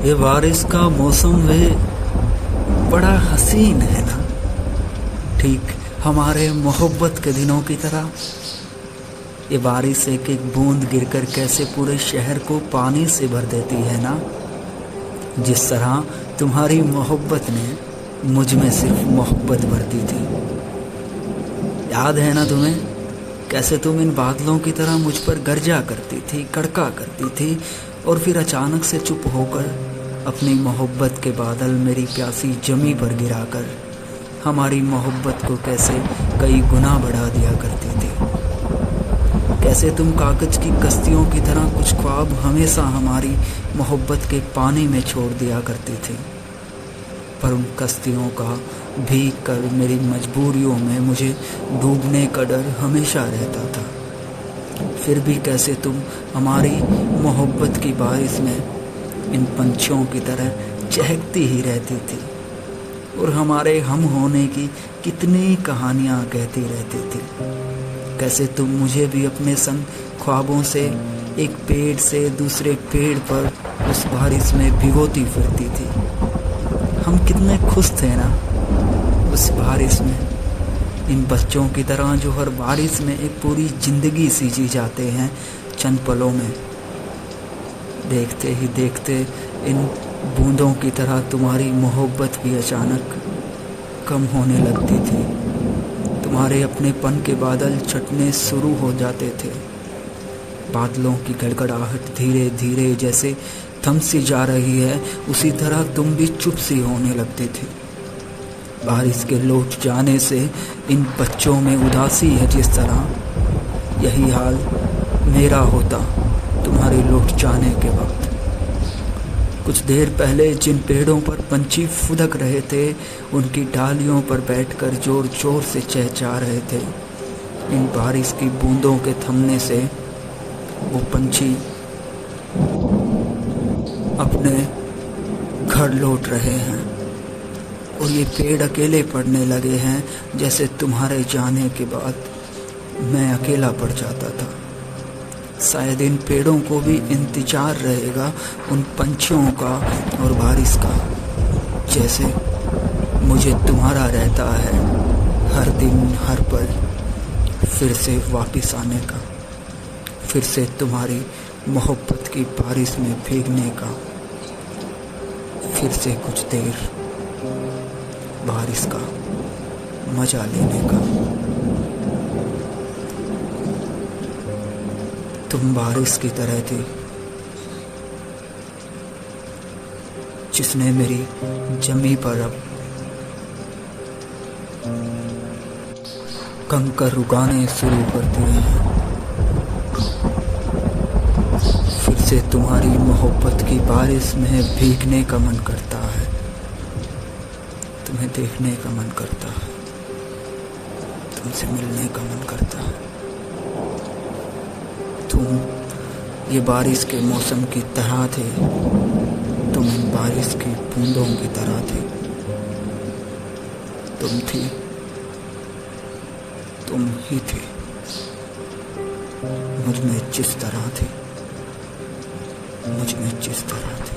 ये बारिश का मौसम वे बड़ा हसीन है ना, ठीक हमारे मोहब्बत के दिनों की तरह। ये बारिश एक एक बूंद गिरकर कैसे पूरे शहर को पानी से भर देती है ना, जिस तरह तुम्हारी मोहब्बत ने मुझ में सिर्फ मोहब्बत भर दी थी। याद है ना तुम्हें, कैसे तुम इन बादलों की तरह मुझ पर गरजा करती थी, कड़का करती थी, और फिर अचानक से चुप होकर अपनी मोहब्बत के बादल मेरी प्यासी जमी पर गिराकर हमारी मोहब्बत को कैसे कई गुना बढ़ा दिया करती थी। कैसे तुम कागज की कश्तियों की तरह कुछ ख्वाब हमेशा हमारी मोहब्बत के पानी में छोड़ दिया करती थी, पर उन कश्तियों का भीग कर मेरी मजबूरियों में मुझे डूबने का डर हमेशा रहता था। फिर भी कैसे तुम हमारी मोहब्बत की बारिश में इन पंछियों की तरह चहकती ही रहती थी, और हमारे हम होने की कितनी कहानियाँ कहती रहती थी। कैसे तुम मुझे भी अपने संग ख्वाबों से एक पेड़ से दूसरे पेड़ पर उस बारिश में भिगोती फिरती थी। हम कितने खुश थे ना उस बारिश में, इन बच्चों की तरह जो हर बारिश में एक पूरी जिंदगी सी जी जाते हैं चंद पलों में। देखते ही देखते इन बूंदों की तरह तुम्हारी मोहब्बत भी अचानक कम होने लगती थी। तुम्हारे अपनेपन के बादल छटने शुरू हो जाते थे। बादलों की गड़गड़ाहट धीरे धीरे जैसे थम सी जा रही है, उसी तरह तुम भी चुप सी होने लगती थी। बारिश के लौट जाने से इन बच्चों में उदासी है जिस तरह, यही हाल मेरा होता तुम्हारे लौट जाने के वक्त। कुछ देर पहले जिन पेड़ों पर पंछी फुदक रहे थे, उनकी डालियों पर बैठकर जोर जोर से चहचहा रहे थे। इन बारिश की बूंदों के थमने से वो पंछी अपने घर लौट रहे हैं, और ये पेड़ अकेले पड़ने लगे हैं, जैसे तुम्हारे जाने के बाद मैं अकेला पड़ जाता था। शायद इन पेड़ों को भी इंतजार रहेगा उन पंछियों का और बारिश का, जैसे मुझे तुम्हारा रहता है हर दिन हर पल फिर से वापस आने का, फिर से तुम्हारी मोहब्बत की बारिश में भीगने का, फिर से कुछ देर बारिश का मजा लेने का। तुम बारिश की तरह थी जिसने मेरी जमी पर अब कंकर उगाने शुरू कर दिए हैं। फिर से तुम्हारी मोहब्बत की बारिश में भीगने का मन करता है, तुम्हें देखने का मन करता है, तुमसे मिलने का मन करता है। तुम ये बारिश के मौसम की तरह थे, तुम इन बारिश की बूंदों की तरह थे। तुम थी, तुम ही थी, मुझ में जिस तरह थी, मुझ में जिस तरह थी।